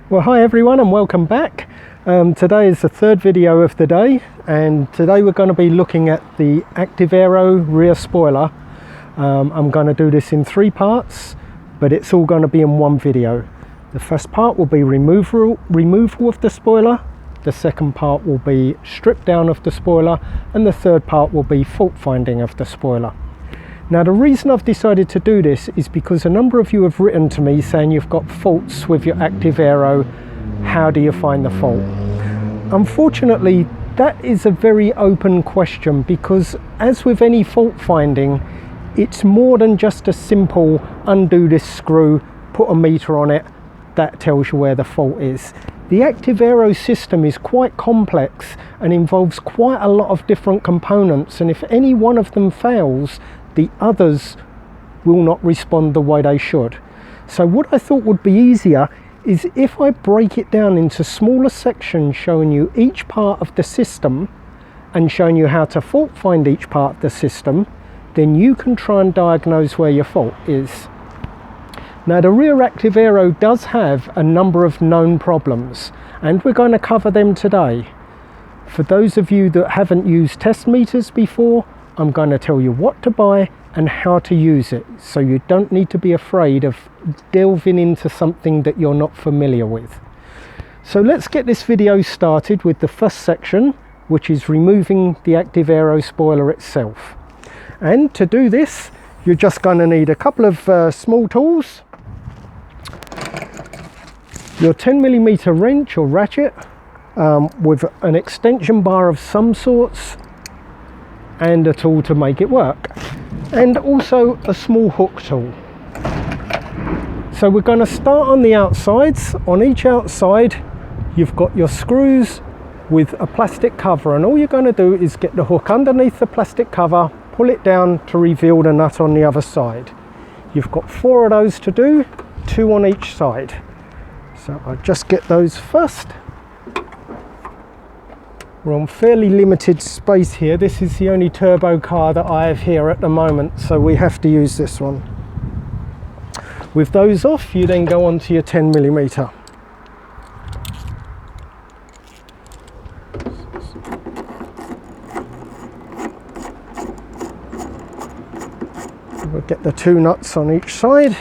Well, hi everyone and welcome back. Today is the third video of the day, and today we're going to be looking at the active Aero rear spoiler. I'm going to do this in 3 parts, but it's all going to be in one video. The first part will be removal of the spoiler, the second part will be strip down of the spoiler, and the third part will be fault finding of the spoiler. Now, the reason I've decided to do this is because a number of you have written to me saying you've got faults with your active Aero. How do you find the fault? Unfortunately, that is a very open question, because as with any fault finding, it's more than just a simple undo this screw, put a meter on it, that tells you where the fault is. The active Aero system is quite complex and involves quite a lot of different components, and if any one of them fails, the others will not respond the way they should. So what I thought would be easier is if I break it down into smaller sections, showing you each part of the system and showing you how to fault find each part of the system, then you can try and diagnose where your fault is. Now, the rear active Aero does have a number of known problems, and we're going to cover them today. For those of you that haven't used test meters before, I'm going to tell you what to buy and how to use it, so you don't need to be afraid of delving into something that you're not familiar with. So let's get this video started with the first section, which is removing the active Aero spoiler itself. And to do this, you're just going to need a couple of small tools, your 10mm wrench or ratchet with an extension bar of some sorts, and a tool to make it work, and also a small hook tool. So we're going to start on the outsides. On each outside you've got your screws with a plastic cover, and all you're going to do is get the hook underneath the plastic cover, pull it down to reveal the nut on the other side. You've got 4 of those to do, 2 on each side. So I'll just get those first. We're on fairly limited space here. This is the only turbo car that I have here at the moment, so we have to use this one. With those off, you then go on to your 10mm. We'll get the 2 nuts on each side.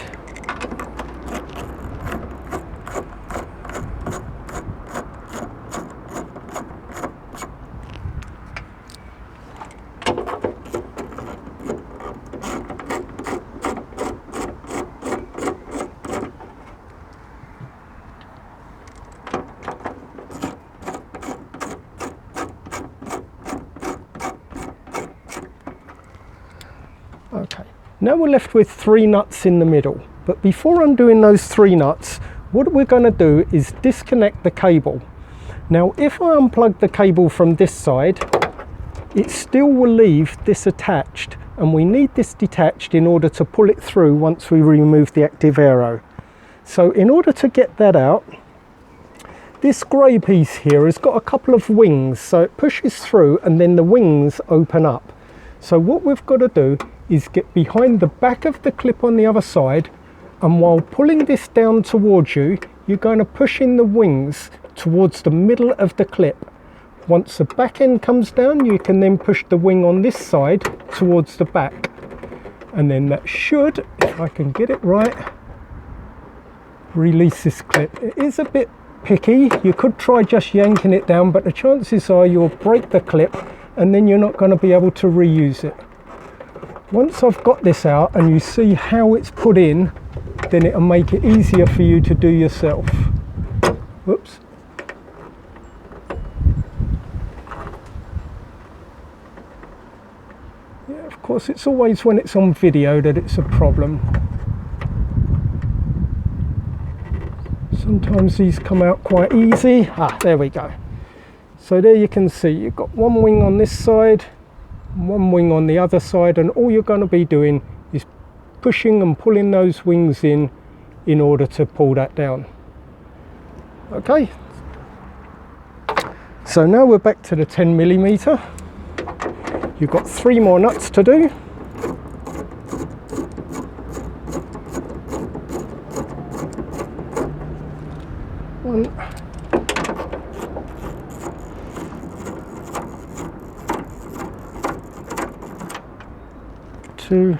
Okay, now we're left with 3 nuts in the middle, but before undoing those 3 nuts, what we're going to do is disconnect the cable. Now, if I unplug the cable from this side, it still will leave this attached, and we need this detached in order to pull it through once we remove the active Aero. So in order to get that out, this grey piece here has got a couple of wings, so it pushes through and then the wings open up. So what we've got to do is get behind the back of the clip on the other side, and while pulling this down towards you, you're going to push in the wings towards the middle of the clip. Once the back end comes down, you can then push the wing on this side towards the back, and then that should, if I can get it right, release this clip. It is a bit picky. You could try just yanking it down, but the chances are you'll break the clip and then you're not going to be able to reuse it. Once I've got this out and you see how it's put in, then it'll make it easier for you to do yourself. Whoops. Yeah, of course, it's always when it's on video that it's a problem. Sometimes these come out quite easy. There we go. So there you can see you've got 1 wing on this side, 1 wing on the other side, and all you're going to be doing is pushing and pulling those wings in order to pull that down. Okay, so now we're back to the 10mm. You've got 3 more nuts to do. 1, 2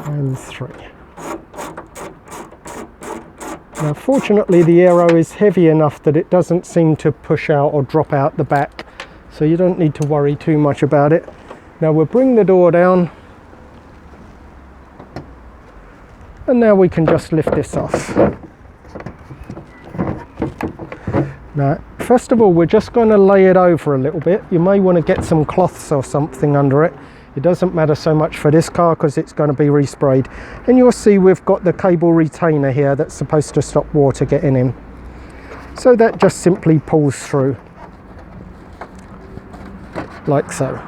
and 3. Now fortunately the Aero is heavy enough that it doesn't seem to push out or drop out the back, so you don't need to worry too much about it. Now we'll bring the door down, and now we can just lift this off. Now first of all, we're just going to lay it over a little bit. You may want to get some cloths or something under it. It doesn't matter so much for this car because it's going to be resprayed. And you'll see we've got the cable retainer here that's supposed to stop water getting in. So that just simply pulls through, like so.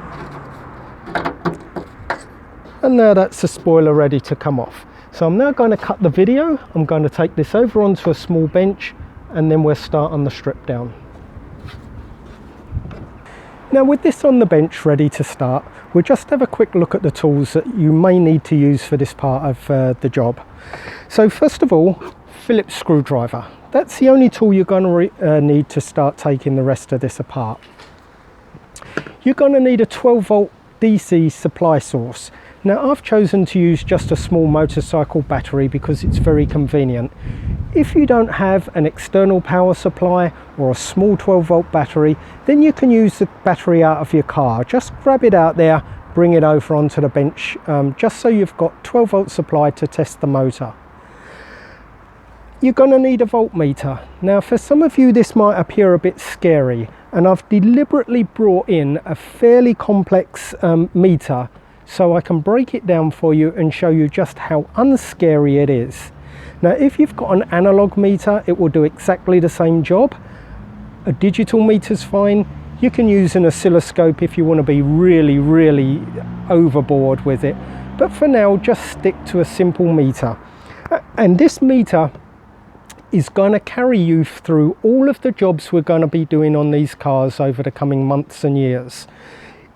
And now that's the spoiler ready to come off. So I'm now going to cut the video. I'm going to take this over onto a small bench, and then we'll start on the strip down. Now with this on the bench ready to start, we'll just have a quick look at the tools that you may need to use for this part of the job. So first of all, Phillips screwdriver. That's the only tool you're going to need to start taking the rest of this apart. You're going to need a 12 volt DC supply source. Now I've chosen to use just a small motorcycle battery because it's very convenient. If you don't have an external power supply or a small 12 volt battery, then you can use the battery out of your car. Just grab it out there, bring it over onto the bench, just so you've got 12 volt supply to test the motor. You're going to need a voltmeter. Now for some of you this might appear a bit scary, and I've deliberately brought in a fairly complex meter so I can break it down for you and show you just how unscary it is. Now if you've got an analog meter, it will do exactly the same job. A digital meter's fine. You can use an oscilloscope if you want to be really overboard with it, but for now just stick to a simple meter. And this meter is going to carry you through all of the jobs we're going to be doing on these cars over the coming months and years.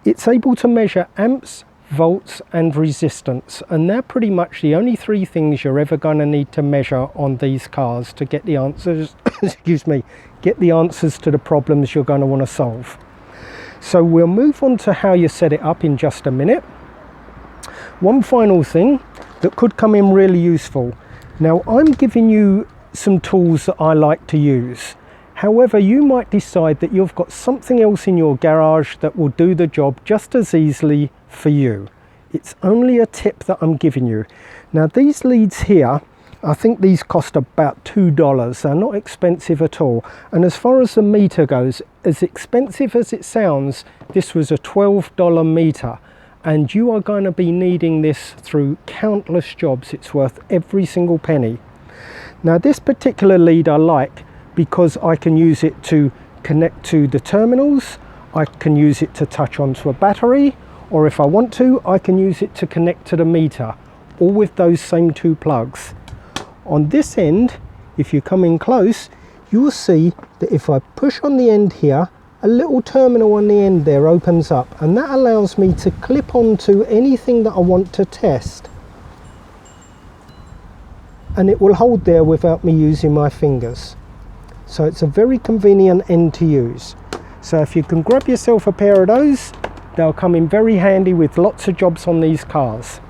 It's able to measure amps, volts and resistance, and they're pretty much the only three things you're ever going to need to measure on these cars to get the answers excuse me, get the answers to the problems you're going to want to solve. So we'll move on to how you set it up in just a minute. One final thing that could come in really useful. Now I'm giving you some tools that I like to use. However, you might decide that you've got something else in your garage that will do the job just as easily for you. It's only a tip that I'm giving you. Now these leads here, I think these cost about $2. They're not expensive at all. And as far as the meter goes, as expensive as it sounds, this was a $12 meter. And you are going to be needing this through countless jobs. It's worth every single penny. Now this particular lead I like because I can use it to connect to the terminals, I can use it to touch onto a battery, or if I want to, I can use it to connect to the meter, all with those same two plugs. On this end, if you come in close, you will see that if I push on the end here, a little terminal on the end there opens up, and that allows me to clip onto anything that I want to test. And it will hold there without me using my fingers. So it's a very convenient end to use. So if you can grab yourself a pair of those, they'll come in very handy with lots of jobs on these cars.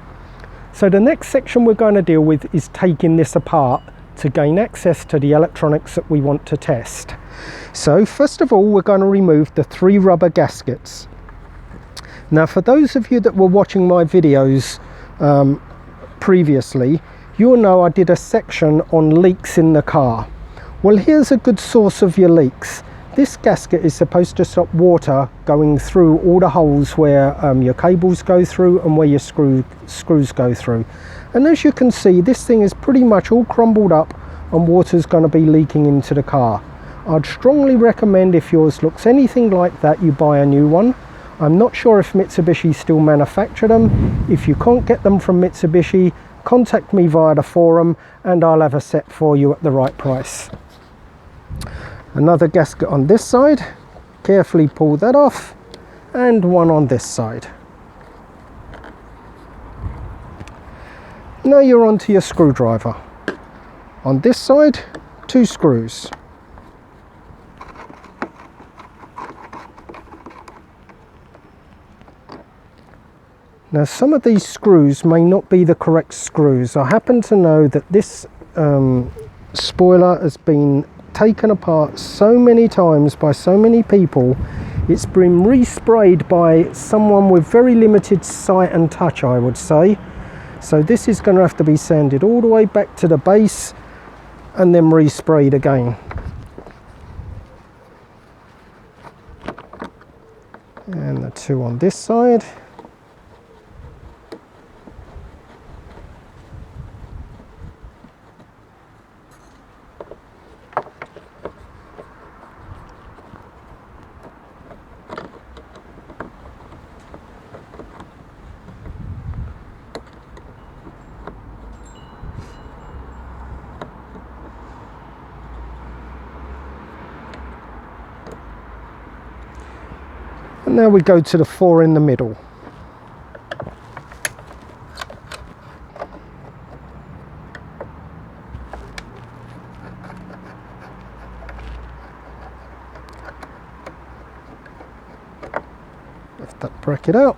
So the next section we're going to deal with is taking this apart to gain access to the electronics that we want to test. So first of all, we're going to remove the 3 rubber gaskets. Now for those of you that were watching my videos previously, you'll know I did a section on leaks in the car. Well, here's a good source of your leaks. This gasket is supposed to stop water going through all the holes where your cables go through and where your screws go through. And as you can see, this thing is pretty much all crumbled up and water's going to be leaking into the car. I'd strongly recommend, if yours looks anything like that, you buy a new one. I'm not sure if Mitsubishi still manufacture them. If you can't get them from Mitsubishi, contact me via the forum and I'll have a set for you at the right price. Another gasket on this side, carefully pull that off, and one on this side. Now you're onto your screwdriver. On this side, 2 screws. Now some of these screws may not be the correct screws. I happen to know that this spoiler has been taken apart so many times by so many people. It's been resprayed by someone with very limited sight and touch, I would say. So this is going to have to be sanded all the way back to the base and then resprayed again. And the 2 on this side. And now we go to the 4 in the middle. Lift that bracket out.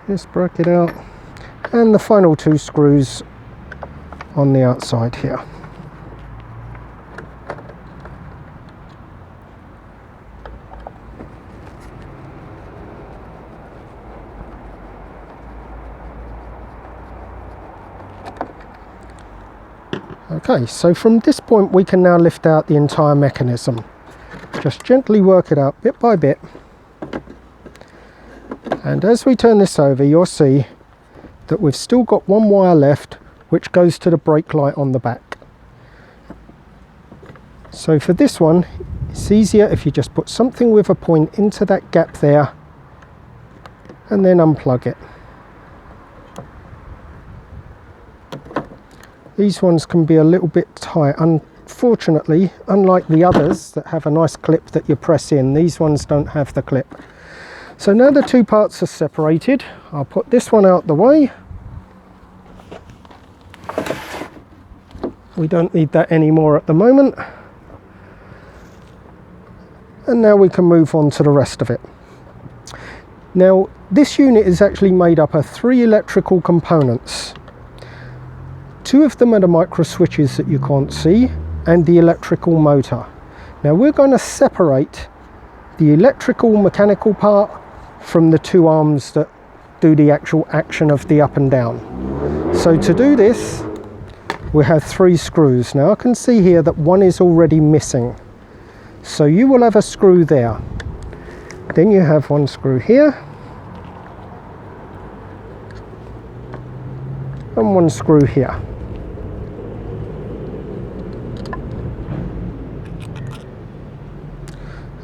This bracket out, and the final 2 screws on the outside here. Okay, so from this point we can now lift out the entire mechanism. Just gently work it out bit by bit. And as we turn this over, you'll see that we've still got 1 wire left, which goes to the brake light on the back. So for this one, it's easier if you just put something with a point into that gap there and then unplug it. These ones can be a little bit tight. Unfortunately, unlike the others that have a nice clip that you press in, these ones don't have the clip. So now the 2 parts are separated. I'll put this one out the way. We don't need that anymore at the moment. And now we can move on to the rest of it. Now this unit is actually made up of 3 electrical components. 2 of them are the micro switches that you can't see, and the electrical motor. Now we're going to separate the electrical mechanical part from the 2 arms that do the actual action of the up and down. So to do this, we have 3 screws. Now I can see here that 1 is already missing. So you will have a screw there. Then you have 1 screw here. And 1 screw here.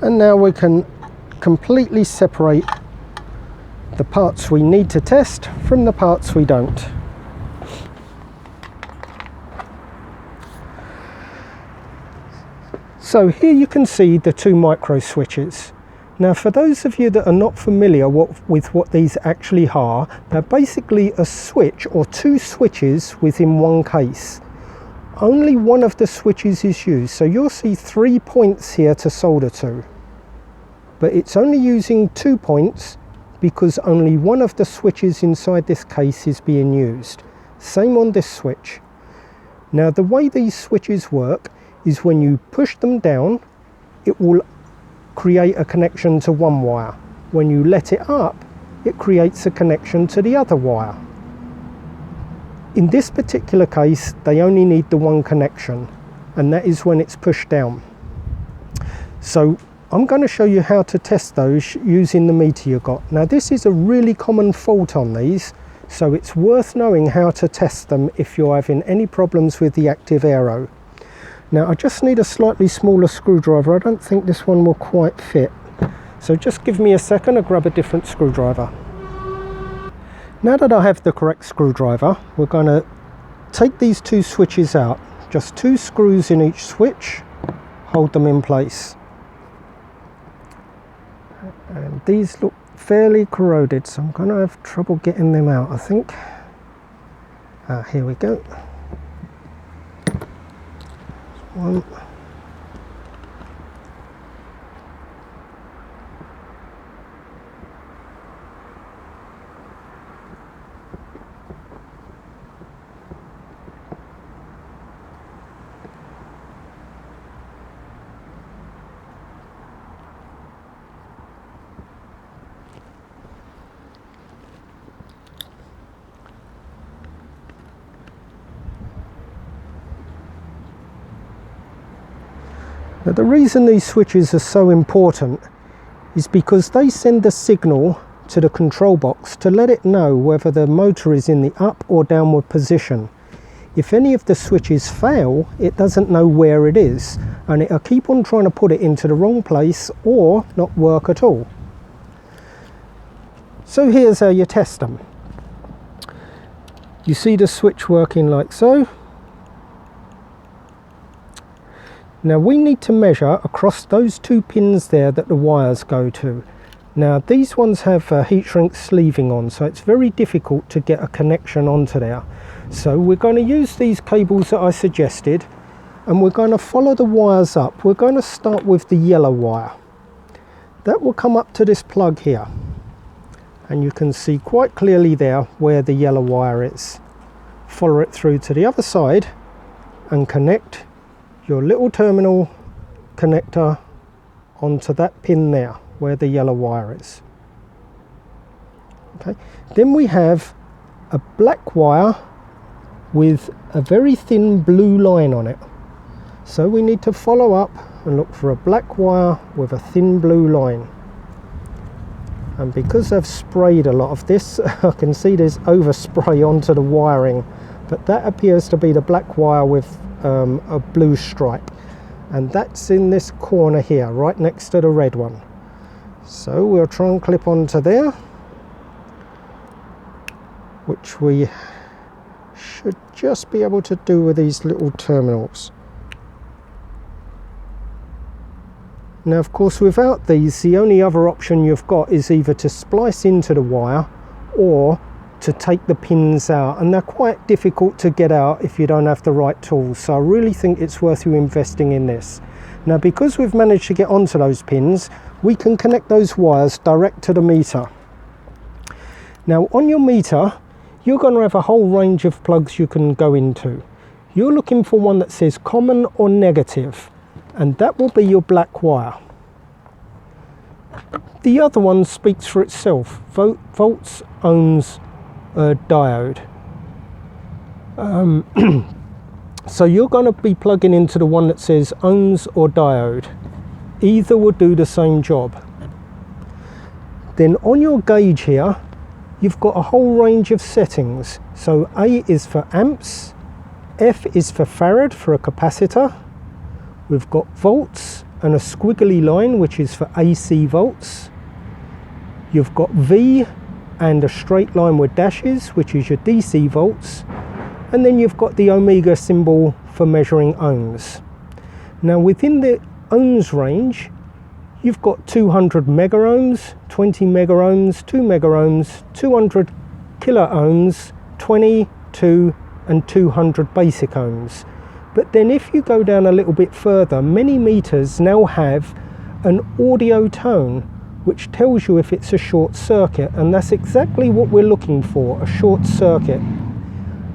And now we can completely separate the parts we need to test from the parts we don't. So here you can see the 2 micro switches. Now for those of you that are not familiar with what these actually are, they're basically a switch or 2 switches within 1 case. Only 1 of the switches is used, so you'll see 3 points here to solder to. But it's only using 2 points because only 1 of the switches inside this case is being used. Same on this switch. Now the way these switches work is when you push them down, it will create a connection to 1 wire. When you let it up, it creates a connection to the other wire. In this particular case, they only need the 1 connection, and that is when it's pushed down. So I'm going to show you how to test those using the meter you got. Now this is a really common fault on these, so it's worth knowing how to test them if you're having any problems with the active Aero. Now I just need a slightly smaller screwdriver. I don't think this one will quite fit. So just give me a second, I'll grab a different screwdriver. Now that I have the correct screwdriver, we're going to take these two switches out, just 2 screws in each switch, hold them in place. And these look fairly corroded, so I'm going to have trouble getting them out, I think. Here we go. One. Now, the reason these switches are so important is because they send a signal to the control box to let it know whether the motor is in the up or downward position. If any of the switches fail, it doesn't know where it is, and it'll keep on trying to put it into the wrong place or not work at all. So here's how you test them. You see the switch working like so. Now we need to measure across those 2 pins there that the wires go to. Now these ones have heat shrink sleeving on, so it's very difficult to get a connection onto there. So we're going to use these cables that I suggested, and we're going to follow the wires up. We're going to start with the yellow wire. That will come up to this plug here, and you can see quite clearly there where the yellow wire is. Follow it through to the other side and connect your little terminal connector onto that pin there where the yellow wire is. Okay, then we have a black wire with a very thin blue line on it, so we need to follow up and look for a black wire with a thin blue line. And because I've sprayed a lot of this, I can see there's overspray onto the wiring, but that appears to be the black wire with a blue stripe, and that's in this corner here right next to the red one. So we'll try and clip onto there, which we should just be able to do with these little terminals. Now of course without these, the only other option you've got is either to splice into the wire or to take the pins out, and they're quite difficult to get out if you don't have the right tools. So I really think it's worth you investing in this. Now because we've managed to get onto those pins, we can connect those wires direct to the meter. Now on your meter, you're going to have a whole range of plugs you can go into. You're looking for one that says common or negative, and that will be your black wire. The other one speaks for itself: volts, ohms, diode. So you're going to be plugging into the one that says ohms or diode. Either will do the same job. Then on your gauge here, you've got a whole range of settings. So A is for amps, F is for farad for a capacitor. We've got volts and a squiggly line which is for AC volts. You've got V and a straight line with dashes, which is your DC volts, and then you've got the omega symbol for measuring ohms. Now within the ohms range, you've got 200 mega ohms, 20 mega ohms, 2 mega ohms, 200 kilo ohms, 20, 2 and 200 basic ohms. But then if you go down a little bit further, many meters now have an audio tone which tells you if it's a short circuit, and that's exactly what we're looking for, a short circuit.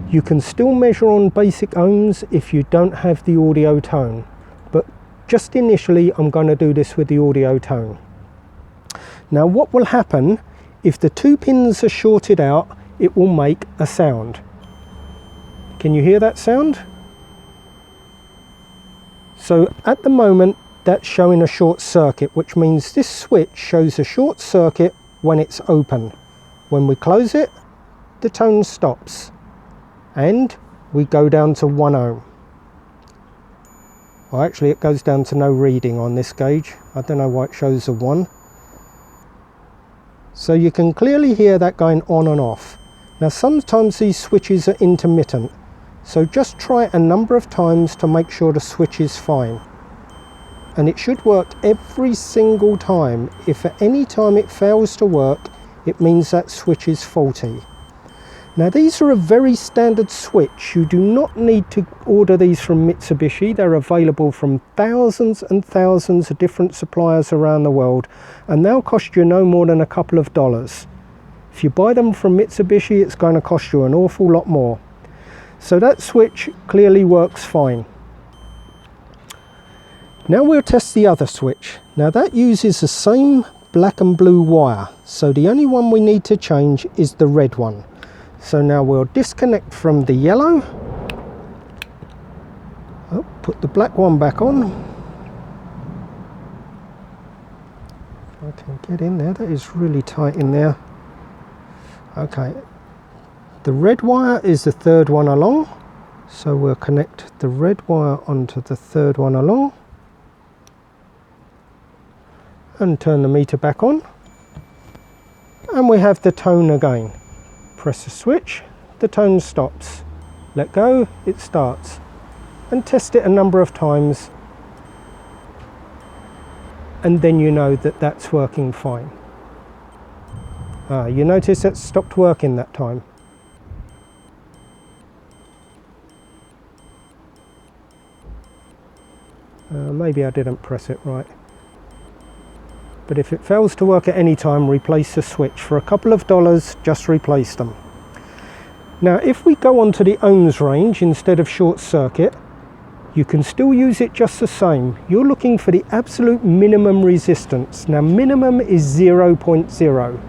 You can still measure on basic ohms if you don't have the audio tone, but just initially I'm going to do this with the audio tone. Now what will happen if the 2 pins are shorted out? It will make a sound. Can you hear that sound? So at the moment that's showing a short circuit, which means this switch shows a short circuit when it's open. When we close it, the tone stops and we go down to 1 ohm. Well, actually it goes down to no reading on this gauge. I don't know why it shows a 1. So you can clearly hear that going on and off. Now sometimes these switches are intermittent. So just try it a number of times to make sure the switch is fine. And it should work every single time. If at any time it fails to work, it means that switch is faulty. Now these are a very standard switch. You do not need to order these from Mitsubishi. They're available from thousands and thousands of different suppliers around the world, and they'll cost you no more than a couple of dollars. If you buy them from Mitsubishi, it's going to cost you an awful lot more. So that switch clearly works fine. Now we'll test the other switch. Now that uses the same black and blue wire, so the only one we need to change is the red one. So now we'll disconnect from the yellow. Oh, put the black one back on. If I can get in there, that is really tight in there. Okay, the red wire is the third one along, so we'll connect the red wire onto the third one along and turn the meter back on, and we have the tone again. Press the switch, the tone stops. Let go, it starts. And test it a number of times, and then you know that that's working fine. You notice it stopped working that time. Maybe I didn't press it right. But if it fails to work at any time, replace the switch. For a couple of dollars, just replace them. Now if we go on to the ohms range instead of short circuit, you can still use it just the same. You're looking for the absolute minimum resistance. Now minimum is 0.0.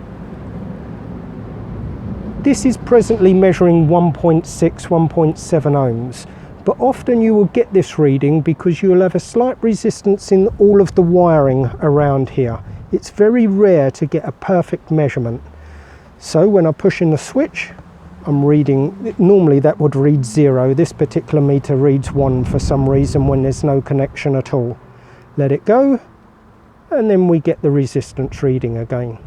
This is presently measuring 1.6, 1.7 ohms. But often you will get this reading because you'll have a slight resistance in all of the wiring around here. It's very rare to get a perfect measurement. So when I push in the switch, I'm reading, normally that would read 0. This particular meter reads 1 for some reason when there's no connection at all. Let it go, and then we get the resistance reading again.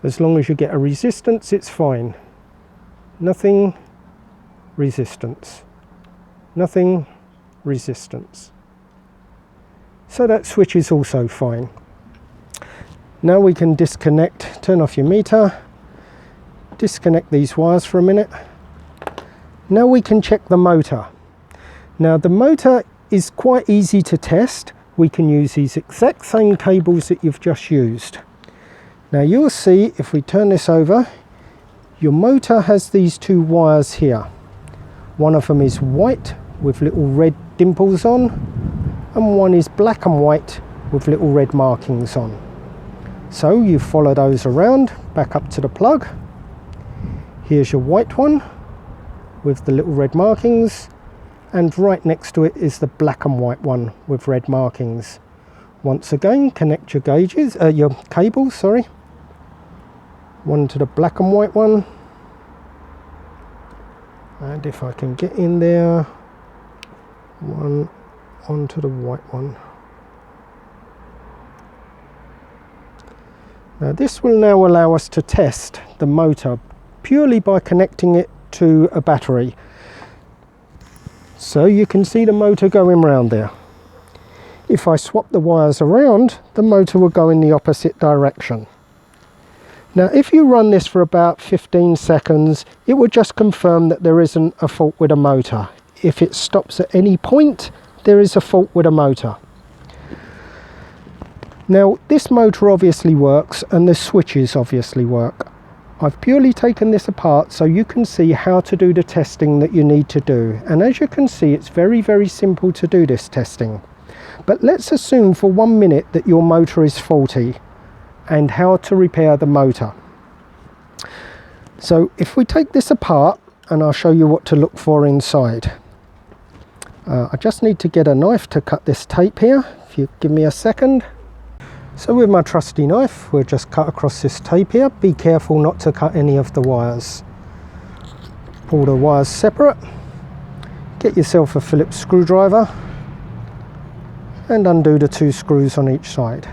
As long as you get a resistance, it's fine. Nothing, resistance. Nothing, resistance. So that switch is also fine. Now we can disconnect, turn off your meter, disconnect these wires for a minute. Now we can check the motor. Now the motor is quite easy to test. We can use these exact same cables that you've just used. Now you'll see if we turn this over, your motor has these two wires here. One of them is white with little red dimples on, and one is black and white with little red markings on. So you follow those around, back up to the plug. Here's your white one with the little red markings, and right next to it is the black and white one with red markings. Once again, connect your gauges, your cables, sorry. One to the black and white one, and if I can get in there, one onto the white one. Now this will now allow us to test the motor purely by connecting it to a battery. So you can see the motor going round there. If I swap the wires around, the motor will go in the opposite direction. Now if you run this for about 15 seconds, it will just confirm that there isn't a fault with the motor. If it stops at any point, there is a fault with the motor. Now this motor obviously works, and the switches obviously work. I've purely taken this apart so you can see how to do the testing that you need to do. And as you can see, it's very, very simple to do this testing. But let's assume for 1 minute that your motor is faulty, and how to repair the motor. So if we take this apart, and I'll show you what to look for inside. I just need to get a knife to cut this tape here, if you give me a second. So with my trusty knife, we'll just cut across this tape here. Be careful not to cut any of the wires. Pull the wires separate. Get yourself a Phillips screwdriver and undo the 2 screws on each side.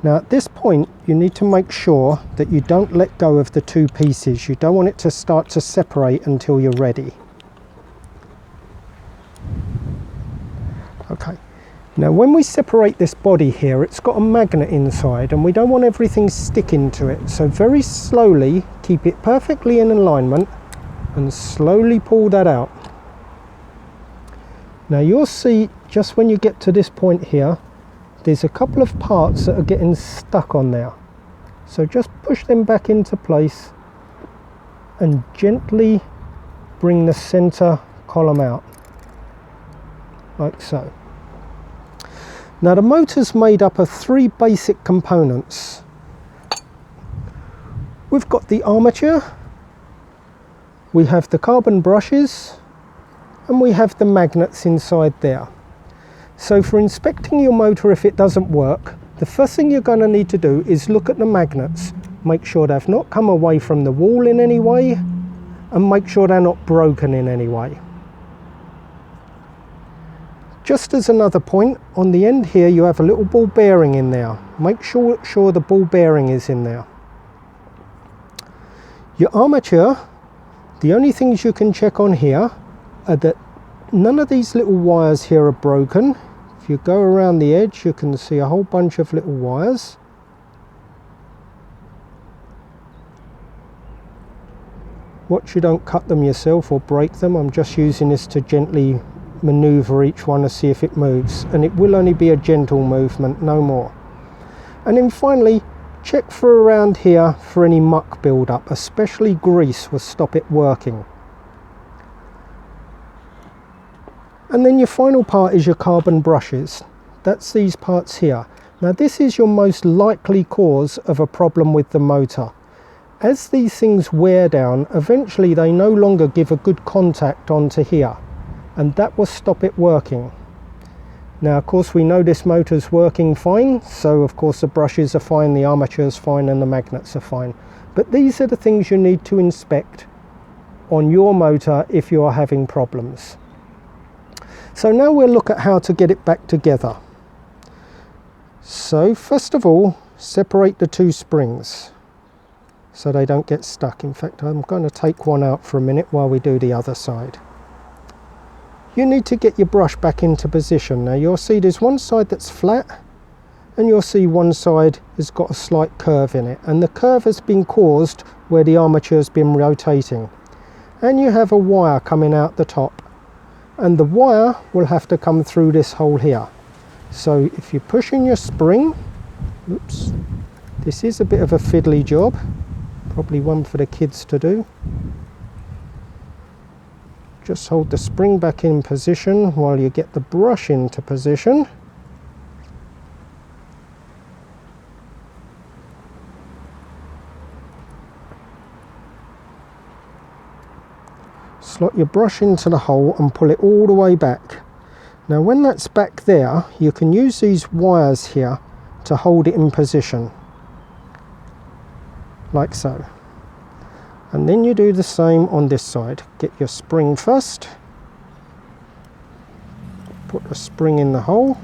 Now at this point you need to make sure that you don't let go of the two pieces. You don't want it to start to separate until you're ready. Okay, now when we separate this body here, it's got a magnet inside and we don't want everything sticking to it. So very slowly keep it perfectly in alignment and slowly pull that out. Now you'll see just when you get to this point here, there's a couple of parts that are getting stuck on there. So just push them back into place and gently bring the center column out, like so. Now the motor's made up of three basic components. We've got the armature, we have the carbon brushes, and we have the magnets inside there. So for inspecting your motor if it doesn't work, the first thing you're going to need to do is look at the magnets. Make sure they've not come away from the wall in any way, and make sure they're not broken in any way. Just as another point, on the end here you have a little ball bearing in there. Make sure the ball bearing is in there. Your armature, the only things you can check on here are that none of these little wires here are broken. If you go around the edge you can see a whole bunch of little wires. Watch you don't cut them yourself or break them. I'm just using this to gently maneuver each one to see if it moves, and it will only be a gentle movement, no more. And then finally check for around here for any muck build up, especially grease will stop it working. And then your final part is your carbon brushes. That's these parts here. Now this is your most likely cause of a problem with the motor. As these things wear down, eventually they no longer give a good contact onto here, and that will stop it working. Now of course we know this motor's working fine, so of course the brushes are fine, the armature's fine, and the magnets are fine. But these are the things you need to inspect on your motor if you are having problems. So now we'll look at how to get it back together. So first of all, separate the two springs so they don't get stuck. In fact, I'm going to take one out for a minute while we do the other side. You need to get your brush back into position. Now you'll see there's one side that's flat and you'll see one side has got a slight curve in it, and the curve has been caused where the armature's been rotating. And you have a wire coming out the top, and the wire will have to come through this hole here. So if you're pushing your spring, oops, this is a bit of a fiddly job, probably one for the kids to do. Just hold the spring back in position while you get the brush into position. Slot your brush into the hole and pull it all the way back. Now when that's back there, you can use these wires here to hold it in position, like so. And then you do the same on this side. Get your spring first, put the spring in the hole.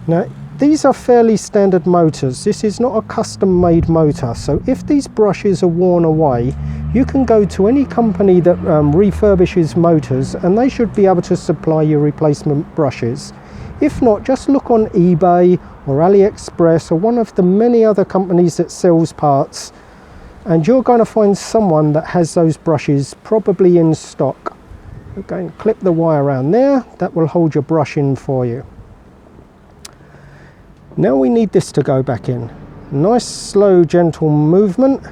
Now these are fairly standard motors. This is not a custom made motor, so if these brushes are worn away, you can go to any company that refurbishes motors and they should be able to supply you replacement brushes. If not, just look on eBay or AliExpress or one of the many other companies that sells parts, and you're going to find someone that has those brushes probably in stock. Okay, clip the wire around there, that will hold your brush in for you. Now we need this to go back in. Nice slow gentle movement.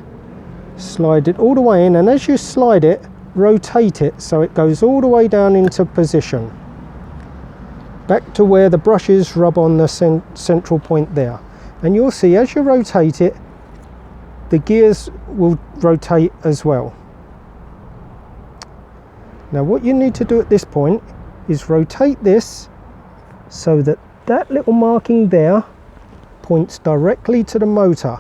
Slide it all the way in, and as you slide it, rotate it so it goes all the way down into position, back to where the brushes rub on the central point there. And you'll see as you rotate it, the gears will rotate as well. Now what you need to do at this point is rotate this so that that little marking there points directly to the motor.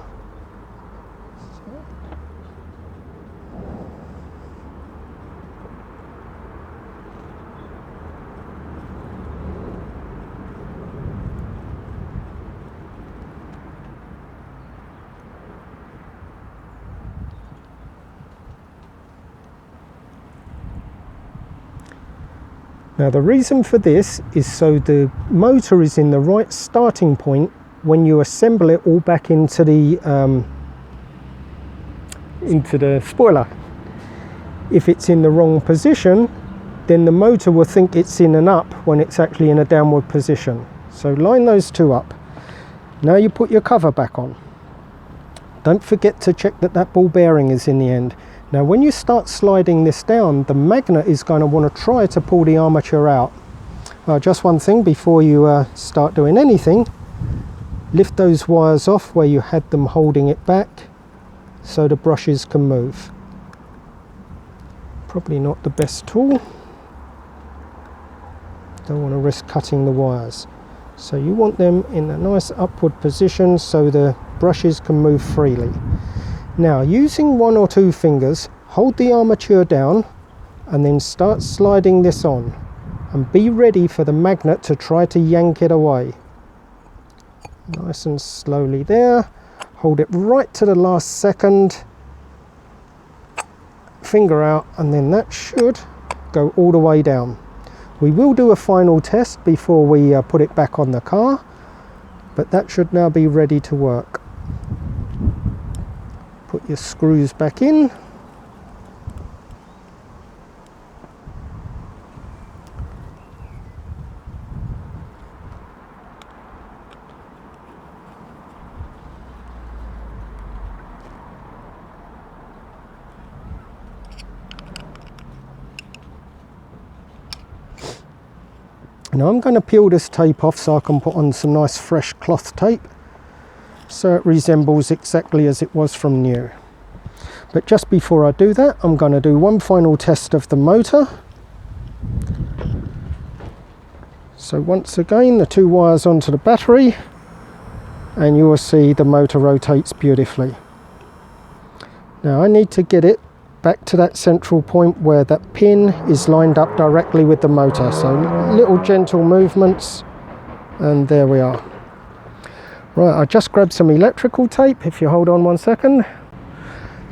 Now the reason for this is so the motor is in the right starting point when you assemble it all back into the spoiler. If it's in the wrong position, then the motor will think it's in and up when it's actually in a downward position. So line those two up. Now you put your cover back on. Don't forget to check that that ball bearing is in the end. Now when you start sliding this down, the magnet is going to want to try to pull the armature out. Just one thing before you start doing anything, lift those wires off where you had them holding it back so the brushes can move. Probably not the best tool. Don't want to risk cutting the wires. So you want them in a nice upward position so the brushes can move freely. Now using 1 or 2 fingers, hold the armature down and then start sliding this on, and be ready for the magnet to try to yank it away. Nice and slowly there. Hold it right to the last second, finger out, and then that should go all the way down. We will do a final test before we put it back on the car, but that should now be ready to work. Put your screws back in. Now I'm going to peel this tape off so I can put on some nice fresh cloth tape so it resembles exactly as it was from new. But just before I do that, I'm going to do one final test of the motor. So once again, the 2 wires onto the battery, and you will see the motor rotates beautifully. Now I need to get it back to that central point where that pin is lined up directly with the motor. So little gentle movements, and there we are. Right, I just grabbed some electrical tape, if you hold on 1 second.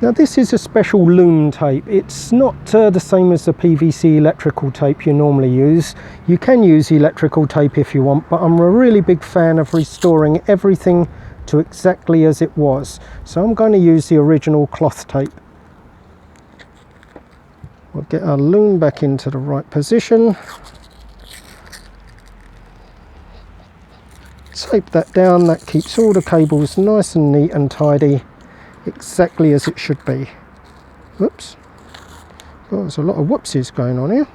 Now this is a special loom tape. It's not the same as the PVC electrical tape you normally use. You can use electrical tape if you want, but I'm a really big fan of restoring everything to exactly as it was. So I'm going to use the original cloth tape. We'll get our loom back into the right position. Tape that down. That keeps all the cables nice and neat and tidy, exactly as it should be. Whoops. Oh, there's a lot of whoopsies going on here.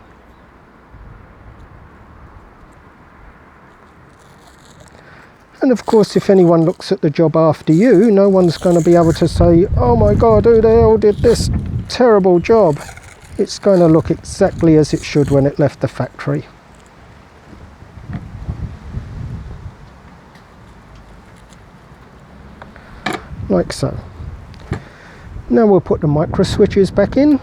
And of course, if anyone looks at the job after you, no one's going to be able to say, oh my god, who the hell did this terrible job? It's going to look exactly as it should when it left the factory. Like so. Now we'll put the micro switches back in.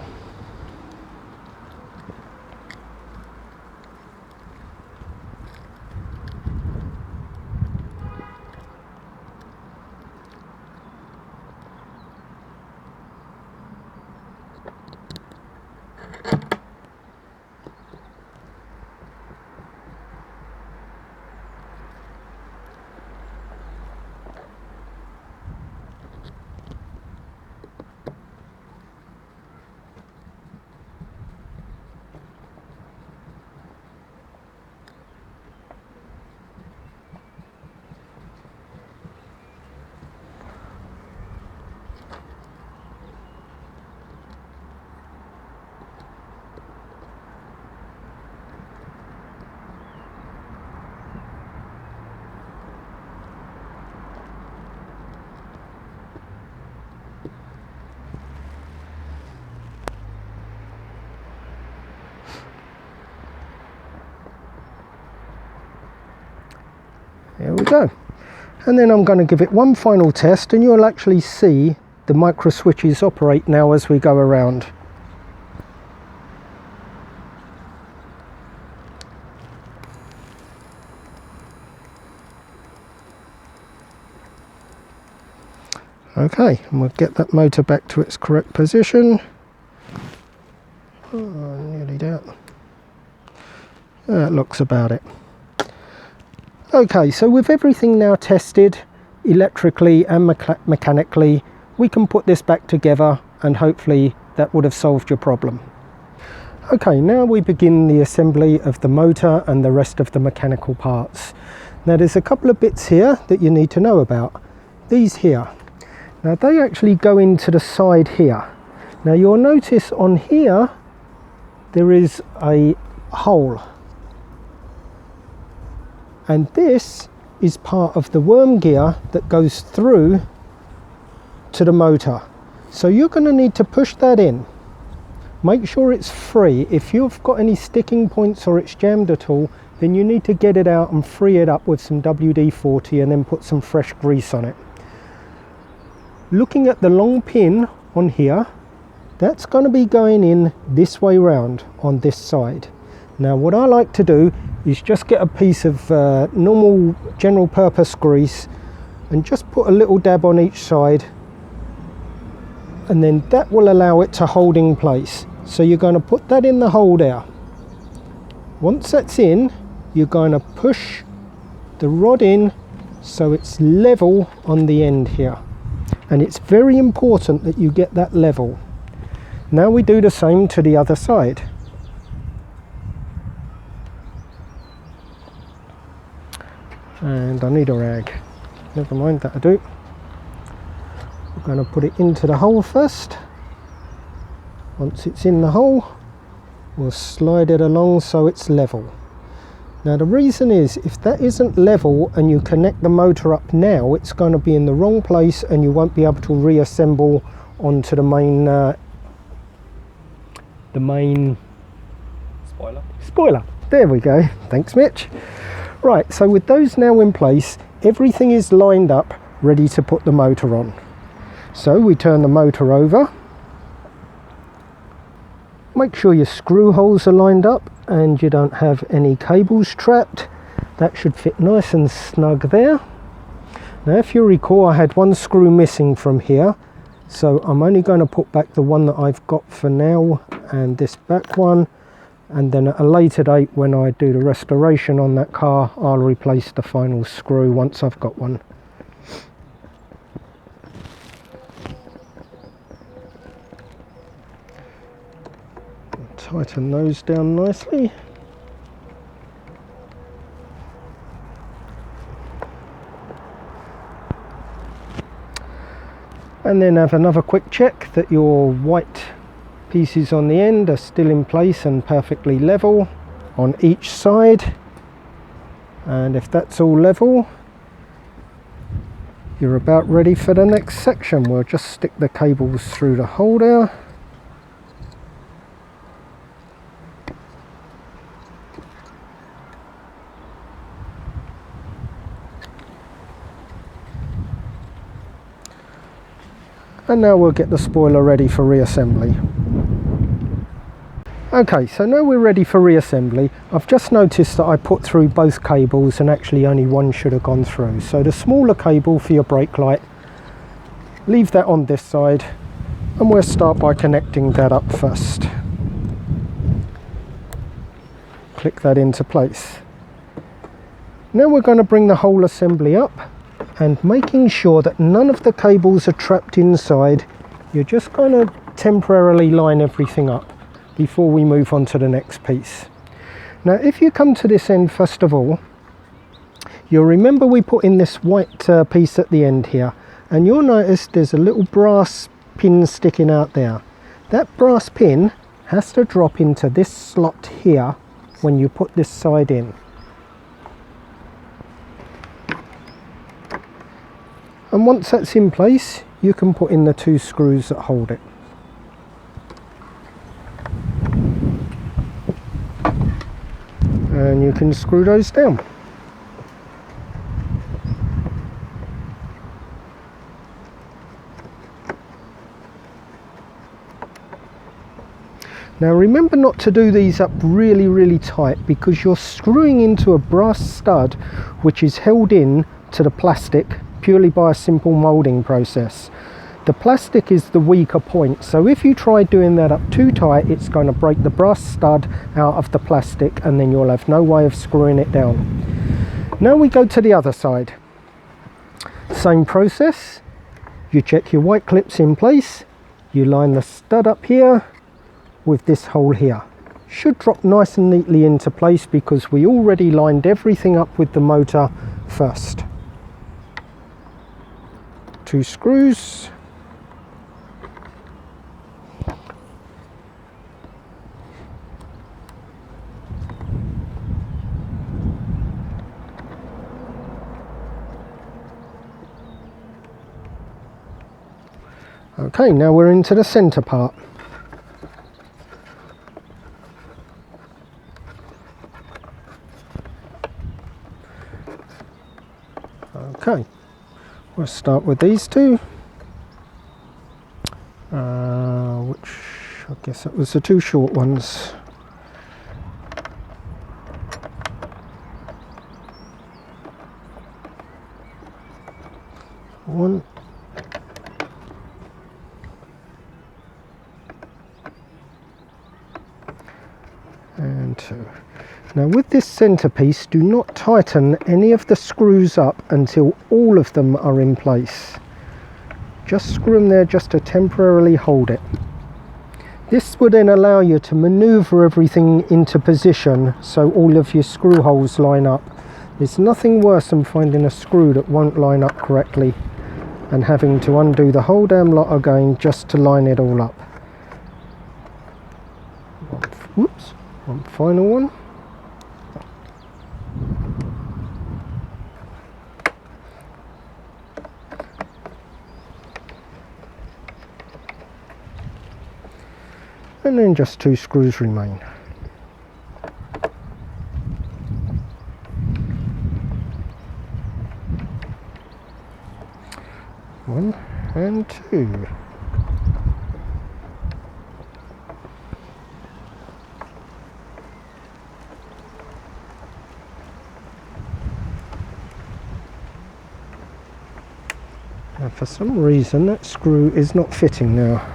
There we go. And then I'm going to give it one final test, and you'll actually see the micro switches operate now as we go around. Okay, and we'll get that motor back to its correct position. Oh, nearly there. That looks about it. Okay, so with everything now tested electrically and mechanically, we can put this back together and hopefully that would have solved your problem. Okay, now we begin the assembly of the motor and the rest of the mechanical parts. Now there's a couple of bits here that you need to know about. These here, now they actually go into the side here. Now you'll notice on here there is a hole, and this is part of the worm gear that goes through to the motor. So you're going to need to push that in. Make sure it's free. If you've got any sticking points or it's jammed at all, then you need to get it out and free it up with some WD-40 and then put some fresh grease on it. Looking at the long pin on here, that's going to be going in this way round on this side. Now what I like to do is just get a piece of normal general purpose grease and just put a little dab on each side, and then that will allow it to hold in place. So you're going to put that in the hole there. Once that's in, you're going to push the rod in so it's level on the end here, and it's very important that you get that level. Now we do the same to the other side. And I need a rag. Never mind, that'll do. We're going to put it into the hole first. Once it's in the hole, we'll slide it along so it's level. Now the reason is, if that isn't level and you connect the motor up now, it's going to be in the wrong place and you won't be able to reassemble onto the main spoiler. There we go. Thanks, Mitch. Right, so with those now in place, everything is lined up, ready to put the motor on. So we turn the motor over. Make sure your screw holes are lined up and you don't have any cables trapped. That should fit nice and snug there. Now if you recall, I had one screw missing from here, so I'm only going to put back the one that I've got for now and this back one. And then at a later date, when I do the restoration on that car, I'll replace the final screw once I've got one. Tighten those down nicely. And then have another quick check that your white pieces on the end are still in place and perfectly level on each side. And if that's all level, you're about ready for the next section. We'll just stick the cables through the hole there. And now we'll get the spoiler ready for reassembly. Okay, so now we're ready for reassembly. I've just noticed that I put through both cables and actually only one should have gone through. So the smaller cable for your brake light, leave that on this side, and we'll start by connecting that up first. Click that into place. Now we're going to bring the whole assembly up, and making sure that none of the cables are trapped inside, you're just going to temporarily line everything up before we move on to the next piece. Now if you come to this end first of all, you'll remember we put in this white piece at the end here, and you'll notice there's a little brass pin sticking out there. That brass pin has to drop into this slot here when you put this side in. And once that's in place, you can put in the two screws that hold it. And you can screw those down. Now remember not to do these up really tight, because you're screwing into a brass stud which is held in to the plastic purely by a simple moulding process. The plastic is the weaker point, so if you try doing that up too tight, it's going to break the brass stud out of the plastic and then you'll have no way of screwing it down. Now we go to the other side. Same process. You check your white clips in place, you line the stud up here with this hole here. Should drop nice and neatly into place because we already lined everything up with the motor first. 2 screws. Okay, now we're into the center part. Okay, we'll start with these two, which I guess that was the 2 short ones. One. And 2. Now with this centerpiece, do not tighten any of the screws up until all of them are in place. Just screw them there just to temporarily hold it. This will then allow you to maneuver everything into position so all of your screw holes line up. There's nothing worse than finding a screw that won't line up correctly and having to undo the whole damn lot again just to line it all up. Whoops. One final one. And then just 2 screws remain. One and 2. Now for some reason that screw is not fitting now.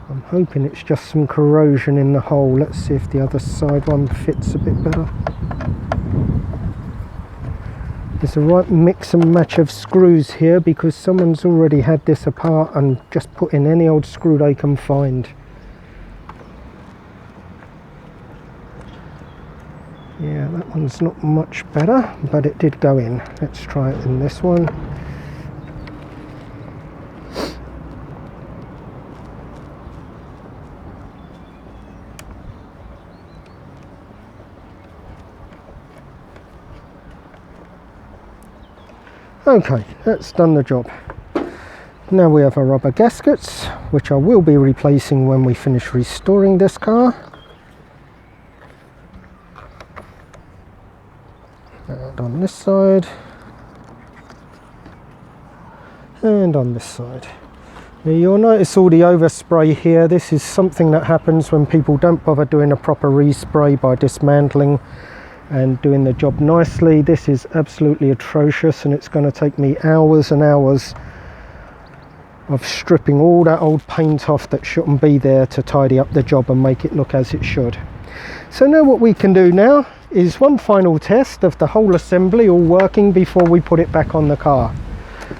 I'm hoping it's just some corrosion in the hole. Let's see if the other side one fits a bit better. There's a right mix and match of screws here because someone's already had this apart and just put in any old screw they can find. Yeah, that one's not much better, but it did go in. Let's try it in this one. Okay, that's done the job. Now we have our rubber gaskets, which I will be replacing when we finish restoring this car. And on this side, and on this side. Now you'll notice all the overspray here. This is something that happens when people don't bother doing a proper respray by dismantling and doing the job nicely. This is absolutely atrocious, and it's going to take me hours and hours of stripping all that old paint off that shouldn't be there to tidy up the job and make it look as it should. So now what we can do now is one final test of the whole assembly all working before we put it back on the car.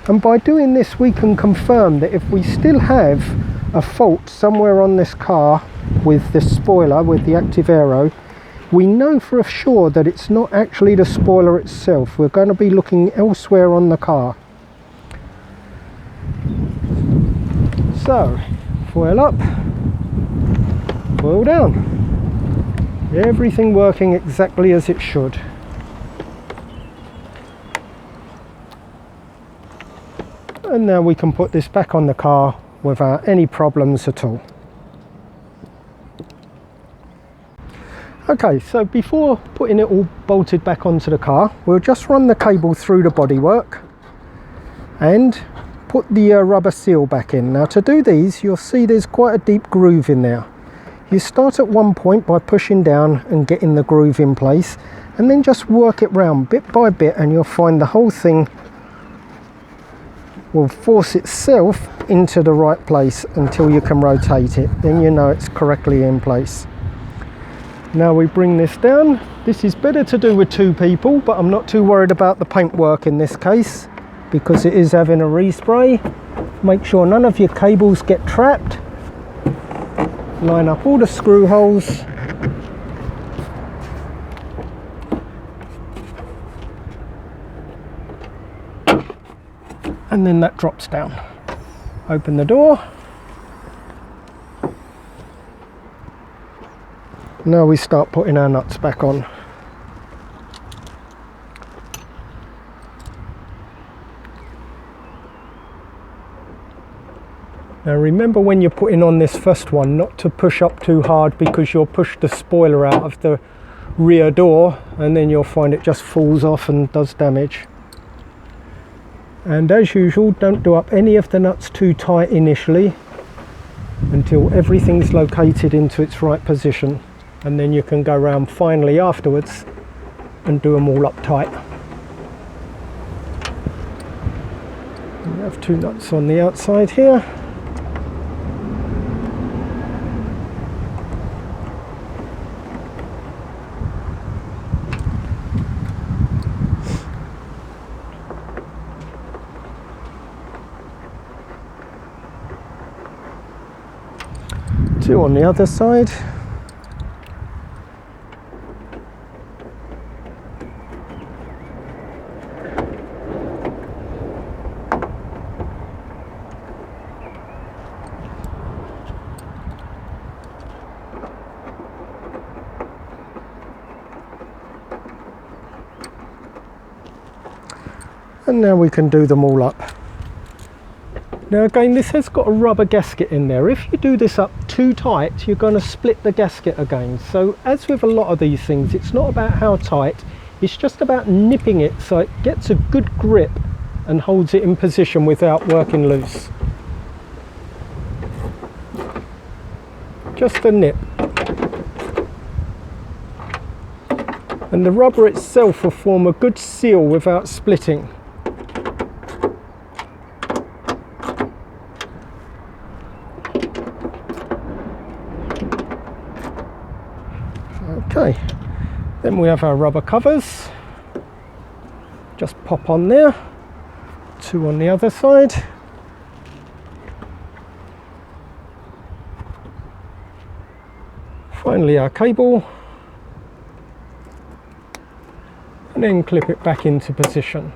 And by doing this we can confirm that if we still have a fault somewhere on this car with the spoiler, with the active aero, we know for sure that it's not actually the spoiler itself. We're going to be looking elsewhere on the car. So, foil up, foil down. Everything working exactly as it should. And now we can put this back on the car without any problems at all. Okay, so before putting it all bolted back onto the car, we'll just run the cable through the bodywork and put the rubber seal back in. Now to do these, you'll see there's quite a deep groove in there. You start at one point by pushing down and getting the groove in place, and then just work it round bit by bit, and you'll find the whole thing will force itself into the right place until you can rotate it. Then you know it's correctly in place. Now we bring this down. This is better to do with two people, but I'm not too worried about the paintwork in this case because it is having a respray. Make sure none of your cables get trapped. Line up all the screw holes. And then that drops down. Open the door. Now we start putting our nuts back on. Now remember when you're putting on this first one not to push up too hard because you'll push the spoiler out of the rear door and then you'll find it just falls off and does damage. And as usual, don't do up any of the nuts too tight initially until everything's located into its right position, and then you can go around finally afterwards and do them all up tight. We have two nuts on the outside here. Two on the other side. And now we can do them all up. Now again, this has got a rubber gasket in there. If you do this up too tight, you're going to split the gasket again. So as with a lot of these things, it's not about how tight, it's just about nipping it so it gets a good grip and holds it in position without working loose. Just a nip. And the rubber itself will form a good seal without splitting. Okay, then we have our rubber covers. Just pop on there. Two on the other side. Finally our cable. And then clip it back into position.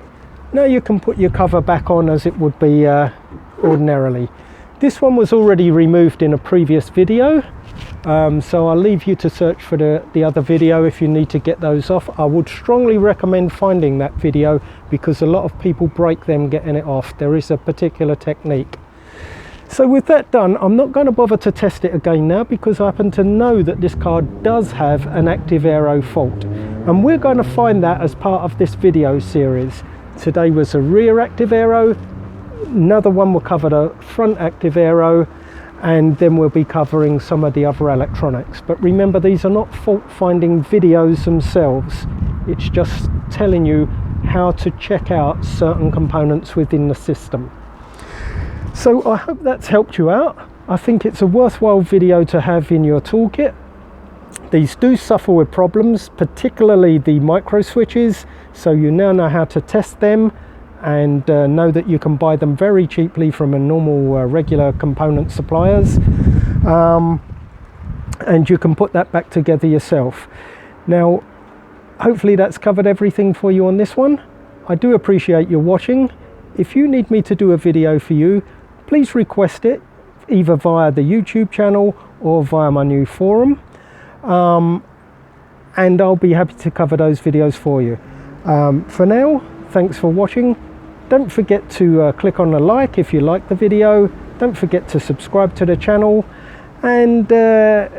Now you can put your cover back on as it would be ordinarily. This one was already removed in a previous video. So I'll leave you to search for the other video if you need to get those off. I would strongly recommend finding that video because a lot of people break them getting it off. There is a particular technique. So with that done, I'm not going to bother to test it again now because I happen to know that this car does have an active aero fault. And we're going to find that as part of this video series. Today was a rear active aero. Another one will cover the front active aero. And then we'll be covering some of the other electronics. But remember, these are not fault-finding videos themselves. It's just telling you how to check out certain components within the system. So I hope that's helped you out. I think it's a worthwhile video to have in your toolkit. These do suffer with problems, particularly the micro switches. So you now know how to test them and know that you can buy them very cheaply from a normal regular component suppliers, and you can put that back together yourself. Now hopefully that's covered everything for you on this one. I do appreciate you watching. If you need me to do a video for you, please request it either via the YouTube channel or via my new forum, and I'll be happy to cover those videos for you. For now, thanks for watching. Don't forget to click on the like if you like the video. Don't forget to subscribe to the channel, and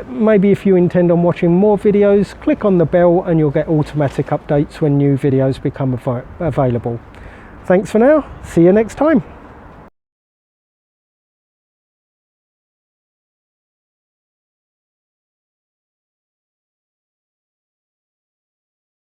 maybe if you intend on watching more videos, click on the bell and you'll get automatic updates when new videos become available. Thanks for now. See you next time.